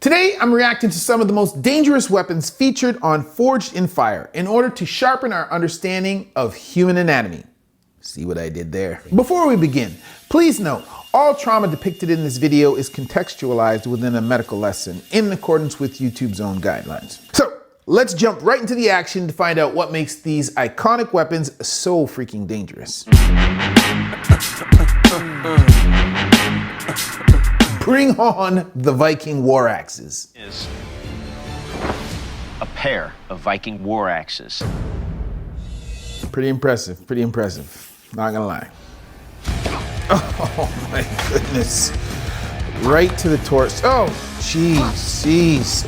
Today, I'm reacting to some of the most dangerous weapons featured on Forged in Fire in order to sharpen our understanding of human anatomy. See what I did there? Before we begin, please note, all trauma depicted in this video is contextualized within a medical lesson in accordance with YouTube's own guidelines. So, let's jump right into the action to find out what makes these iconic weapons so freaking dangerous. Bring on the Viking War Axes. Is a pair of Viking War Axes. Pretty impressive, not gonna lie. Oh my goodness. Right to the torso. Oh, jeez.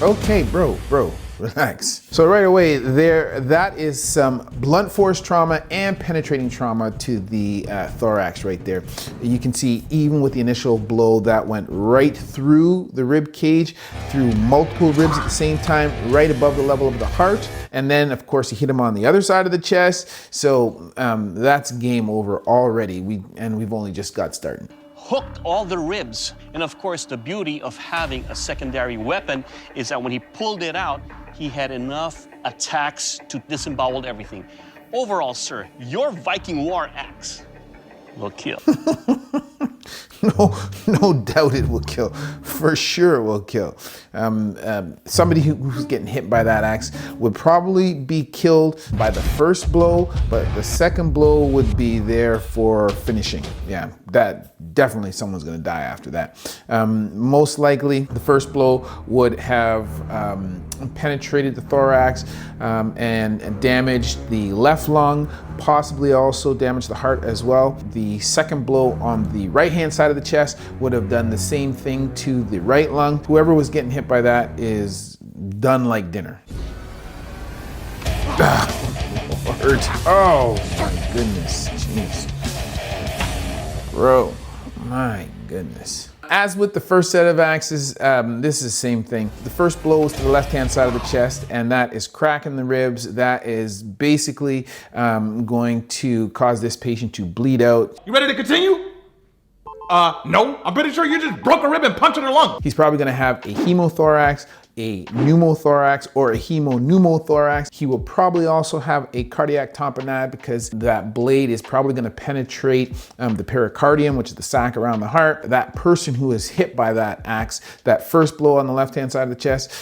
Okay, bro, relax. So right away that is some blunt force trauma and penetrating trauma to the thorax right there. You can see even with the initial blow that went right through the rib cage, through multiple ribs at the same time, right above the level of the heart. And then of course he hit him on the other side of the chest. So that's game over already. We've only just got started. Hooked all the ribs. And of course, the beauty of having a secondary weapon is that when he pulled it out, he had enough attacks to disembowel everything. Overall, sir, your Viking War Axe will kill. No doubt it will kill. For sure it will kill. Somebody who's getting hit by that axe would probably be killed by the first blow, but the second blow would be there for finishing. Yeah, that definitely someone's gonna die after that. Most likely the first blow would have penetrated the thorax and damaged the left lung, possibly also damaged the heart as well. The second blow on the right hand side of the chest would have done the same thing to the right lung. Whoever was getting hit by that is done like dinner. Lord. Oh my goodness, jeez. Bro, my goodness. As with the first set of axes, this is the same thing. The first blow is to the left-hand side of the chest, and that is cracking the ribs. That is basically going to cause this patient to bleed out. You ready to continue? No. I'm pretty sure you just broke a rib and punctured a lung. He's probably gonna have a hemothorax, a pneumothorax, or a hemopneumothorax. He will probably also have a cardiac tamponade because that blade is probably going to penetrate the pericardium, which is the sac around the heart. That person who is hit by that axe, that first blow on the left-hand side of the chest,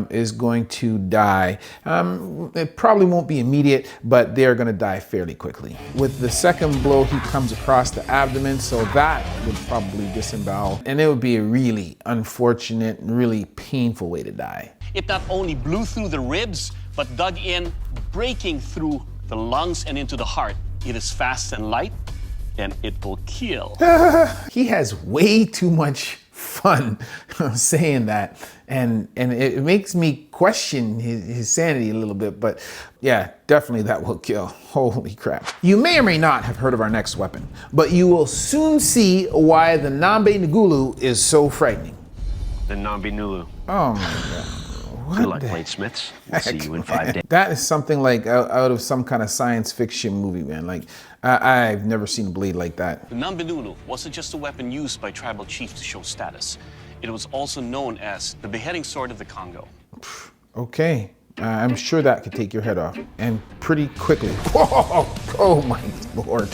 is going to die. It probably won't be immediate, but they're going to die fairly quickly. With the second blow, he comes across the abdomen, so that would probably disembowel, and it would be a really unfortunate, really painful way to die. It not only blew through the ribs, but dug in, breaking through the lungs and into the heart. It is fast and light, and it will kill. He has way too much fun saying that, and it makes me question his sanity a little bit, but yeah, definitely that will kill. Holy crap. You may or may not have heard of our next weapon, but you will soon see why the Nambe Ngulu is so frightening. The Nambe Nulu. Oh my God. What Good luck, bladesmiths. We'll see you in 5 days. That is something like out of some kind of science fiction movie, man. Like, I've never seen a blade like that. The Nambe Nulu wasn't just a weapon used by tribal chiefs to show status. It was also known as the Beheading Sword of the Congo. Okay. I'm sure that could take your head off, and pretty quickly. Whoa! Oh my Lord.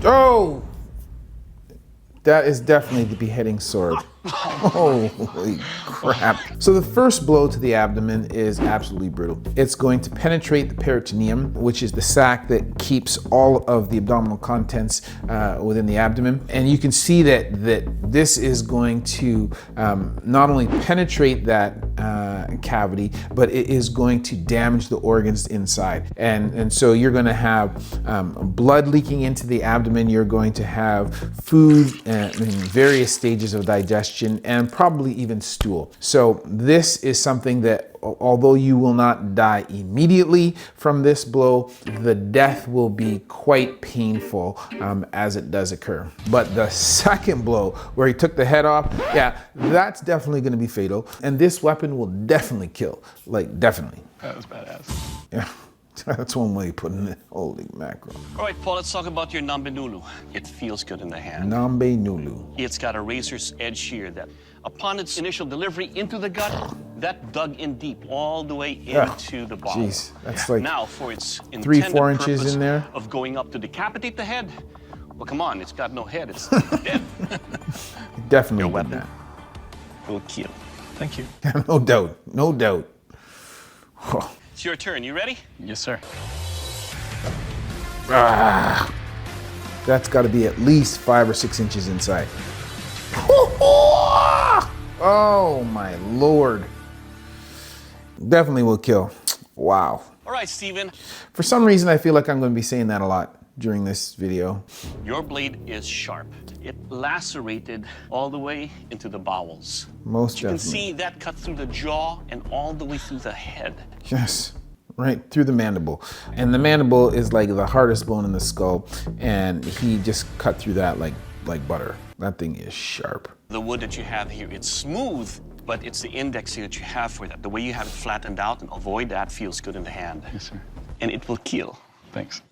Oh! That is definitely the beheading sword. Holy crap. So the first blow to the abdomen is absolutely brutal. It's going to penetrate the peritoneum, which is the sac that keeps all of the abdominal contents within the abdomen. And you can see that this is going to not only penetrate that cavity, but it is going to damage the organs inside. And so you're going to have blood leaking into the abdomen. You're going to have food in various stages of digestion, and probably even stool. So this is something that, although you will not die immediately from this blow, the death will be quite painful as it does occur. But the second blow, where he took the head off, yeah, that's definitely going to be fatal. And this weapon will definitely kill, like definitely. That was badass. Yeah. That's one way of putting it. Holy mackerel. All right, Paul, let's talk about your Nambe Nulu. It feels good in the hand. Nambe Nulu. It's got a razor's edge here that, upon its initial delivery into the gut, that dug in deep all the way into the bowel. Jeez, that's like now for its 3-4 inches purpose in there of going up to decapitate the head. Well, come on, it's got no head. It's dead. Definitely Your did weapon that. will kill. Thank you. No doubt. No doubt. It's your turn. You ready? Yes, sir. Ah, that's got to be at least 5 or 6 inches inside. Oh my Lord. Definitely will kill. Wow. All right, Steven. For some reason, I feel like I'm going to be saying that a lot during this video. Your blade is sharp. It lacerated all the way into the bowels. Most You can definitely. see that cut through the jaw and all the way through the head. Yes, right through the mandible. And the mandible is like the hardest bone in the skull, and he just cut through that like butter. That thing is sharp. The wood that you have here, it's smooth, but it's the index here that you have for that. The way you have it flattened out and avoid that feels good in the hand. Yes, sir. And it will kill. Thanks.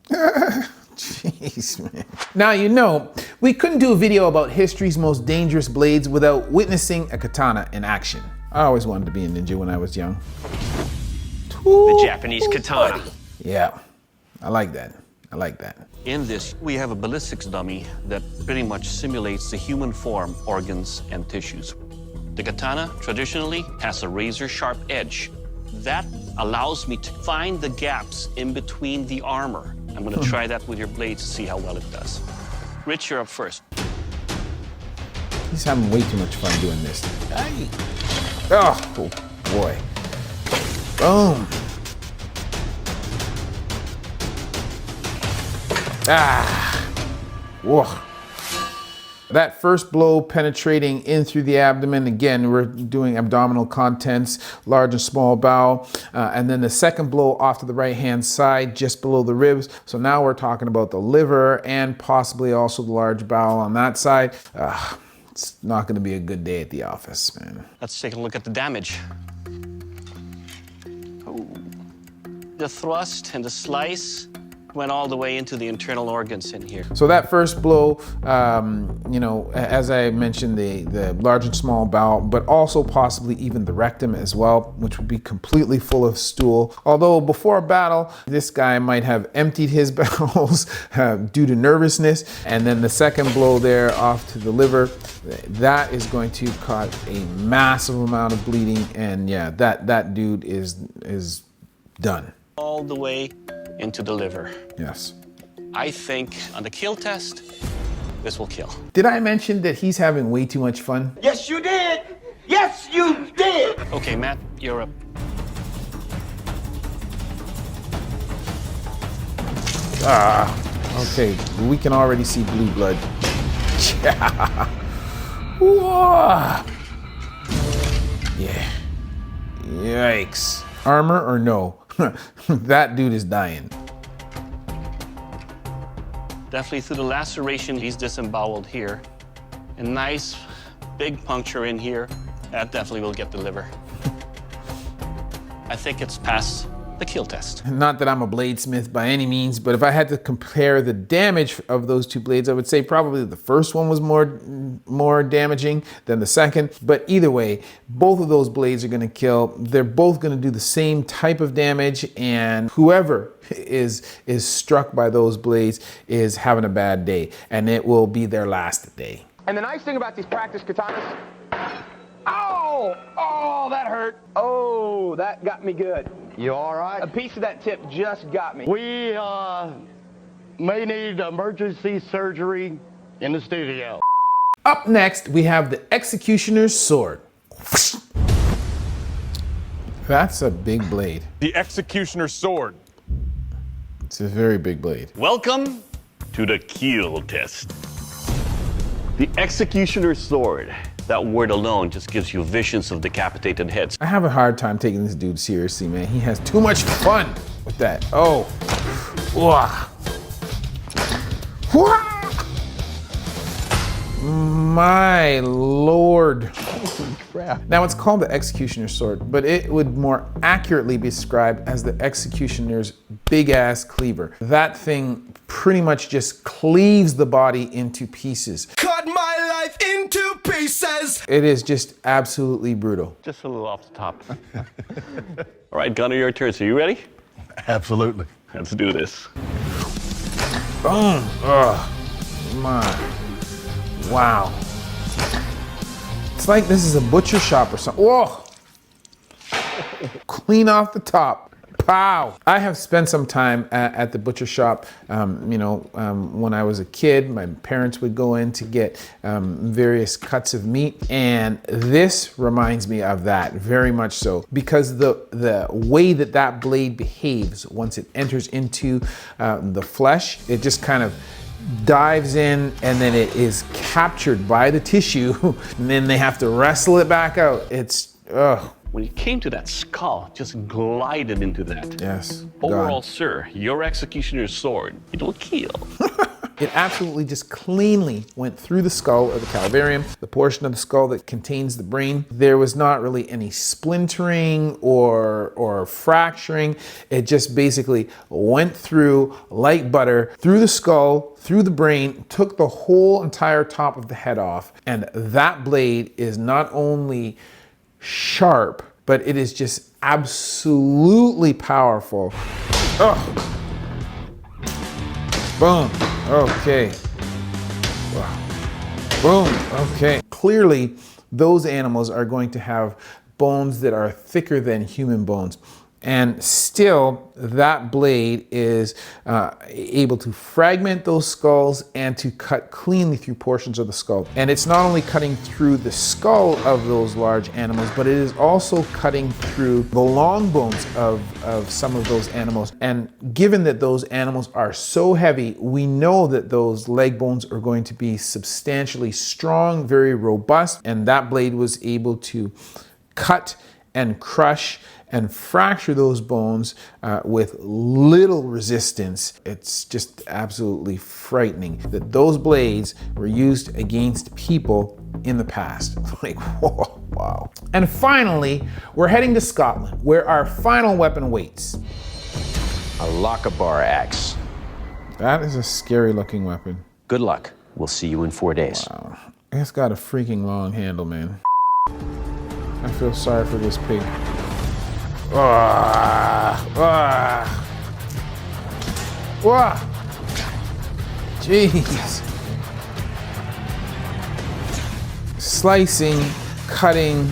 Jeez, man. Now, you know, we couldn't do a video about history's most dangerous blades without witnessing a katana in action. I always wanted to be a ninja when I was young. The Japanese katana. Yeah, I like that. I like that. In this, we have a ballistics dummy that pretty much simulates the human form, organs, and tissues. The katana traditionally has a razor-sharp edge. That allows me to find the gaps in between the armor. I'm gonna try that with your blade to see how well it does. Rich, you're up first. He's having way too much fun doing this. Hey. Oh boy. Boom. Ah. Whoa. That first blow penetrating in through the abdomen. Again, we're doing abdominal contents, large and small bowel. And then the second blow off to the right-hand side, just below the ribs. So now we're talking about the liver and possibly also the large bowel on that side. It's not going to be a good day at the office, man. Let's take a look at the damage. Oh. The thrust and the slice went all the way into the internal organs in here. So that first blow, you know, as I mentioned, the large and small bowel, but also possibly even the rectum as well, which would be completely full of stool. Although before a battle, this guy might have emptied his bowels due to nervousness. And then the second blow there off to the liver, that is going to cause a massive amount of bleeding. And yeah, that dude is done. All the way into the liver. Yes. I think on the kill test, this will kill. Did I mention that he's having way too much fun? Yes, you did. Yes, you did. Okay, Matt, you're up. Okay, we can already see blue blood. Whoa. Yeah. Yikes. Armor or no? That dude is dying. Definitely through the laceration, he's disemboweled here. A nice big puncture in here. That definitely will get the liver. I think it's past the kill test. Not that I'm a bladesmith by any means, but if I had to compare the damage of those two blades, I would say probably the first one was more damaging than the second. But either way, both of those blades are gonna kill. They're both gonna do the same type of damage, and whoever is struck by those blades is having a bad day, and it will be their last day. And the nice thing about these practice katanas, oh, that hurt. Oh, that got me good. You all right? A piece of that tip just got me. We may need emergency surgery in the studio. Up next, we have the Executioner's Sword. That's a big blade. The Executioner's Sword. It's a very big blade. Welcome to the kill test. The Executioner's Sword. That word alone just gives you visions of decapitated heads. I have a hard time taking this dude seriously, man. He has too much fun with that. Oh. Wah. Wah. My Lord. Holy crap. Now it's called the executioner's sword, but it would more accurately be described as the executioner's big ass cleaver. That thing pretty much just cleaves the body into pieces. Cut my life into pieces. It is just absolutely brutal. Just a little off the top. All right, Gunner, your turn. So you ready? Absolutely. Let's do this. Boom. Oh my. Wow. It's like this is a butcher shop or something. Whoa. Clean off the top. Pow. I have spent some time at the butcher shop. When I was a kid, my parents would go in to get various cuts of meat, and this reminds me of that very much so, because the way that blade behaves once it enters into the flesh, it just kind of dives in, and then it is captured by the tissue, and then they have to wrestle it back out. It's ugh. When it came to that skull, just glided into that. Yes. Overall, God. sir, your executioner's sword, it will kill. It absolutely just cleanly went through the skull or the calvarium, the portion of the skull that contains the brain. There was not really any splintering or fracturing. It just basically went through like butter, through the skull, through the brain, took the whole entire top of the head off. And that blade is not only sharp, but it is just absolutely powerful. Oh. Boom. Okay. Boom. Okay. Clearly, those animals are going to have bones that are thicker than human bones. And still, that blade is able to fragment those skulls and to cut cleanly through portions of the skull. And it's not only cutting through the skull of those large animals, but it is also cutting through the long bones of some of those animals. And given that those animals are so heavy, we know that those leg bones are going to be substantially strong, very robust, and that blade was able to cut and crush and fracture those bones with little resistance. It's just absolutely frightening that those blades were used against people in the past. Like, whoa, wow. And finally, we're heading to Scotland, where our final weapon waits. A Lochabar axe. That is a scary looking weapon. Good luck. We'll see you in 4 days. Wow. It's got a freaking long handle, man. I feel sorry for this pig. Jeez. Slicing, cutting,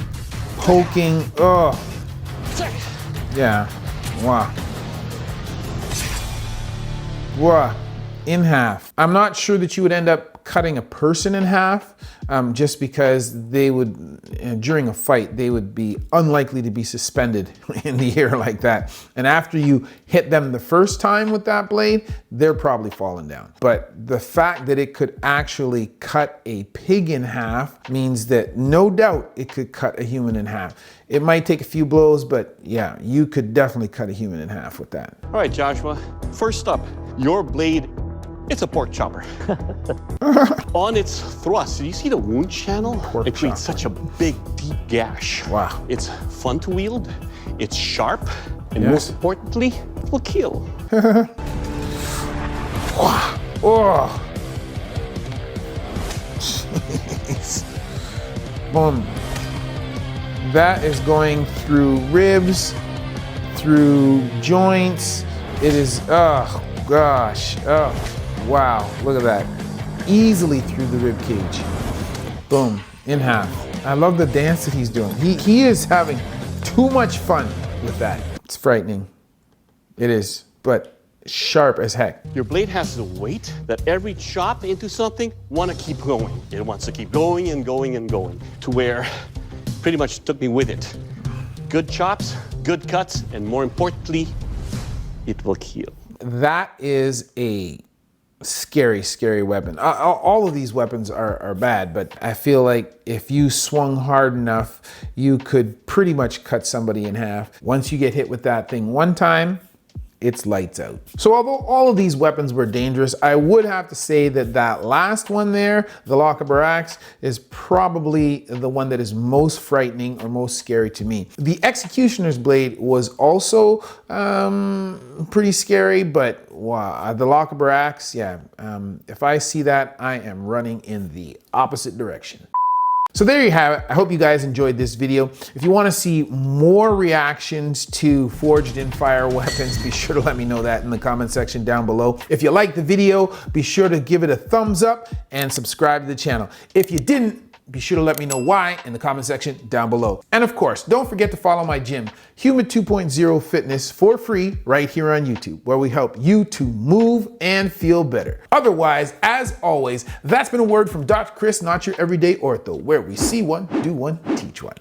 poking. Oh. Yeah. Wow. Wow. In half. I'm not sure that you would end up cutting a person in half, just because they would, during a fight, they would be unlikely to be suspended in the air like that. And after you hit them the first time with that blade, they're probably falling down. But the fact that it could actually cut a pig in half means that no doubt it could cut a human in half. It might take a few blows, but yeah, you could definitely cut a human in half with that. All right, Joshua, first up, your blade, it's a pork chopper. On its thrust, do you see the wound channel? Pork It creates chopper. such a big, deep gash. Wow. It's fun to wield, it's sharp, and Yes. most importantly, it will kill. Oh. Jeez. Boom. That is going through ribs, through joints. It is, oh gosh, oh wow, look at that. Easily through the rib cage. Boom, in half. I love the dance that he's doing. He is having too much fun with that. It's frightening. It is, but sharp as heck. Your blade has the weight that every chop into something want to keep going. It wants to keep going and going and going to where pretty much took me with it. Good chops, good cuts, and more importantly, it will kill. That is a scary, scary weapon. All of these weapons are bad, but I feel like if you swung hard enough, you could pretty much cut somebody in half. Once you get hit with that thing one time, it's lights out. So although all of these weapons were dangerous, I would have to say that that last one there, the lock of Barax, is probably the one that is most frightening or most scary to me. The Executioner's Blade was also pretty scary, but wow, the lock of Barax, yeah, if I see that, I am running in the opposite direction. So there you have it. I hope you guys enjoyed this video. If you want to see more reactions to forged in fire weapons, be sure to let me know that in the comment section down below. If you liked the video, be sure to give it a thumbs up and subscribe to the channel. If you didn't, be sure to let me know why in the comment section down below. And of course, don't forget to follow my gym, Human 2.0 Fitness, for free right here on YouTube, where we help you to move and feel better. Otherwise, as always, that's been a word from Dr. Chris, not your everyday ortho, where we see one, do one, teach one.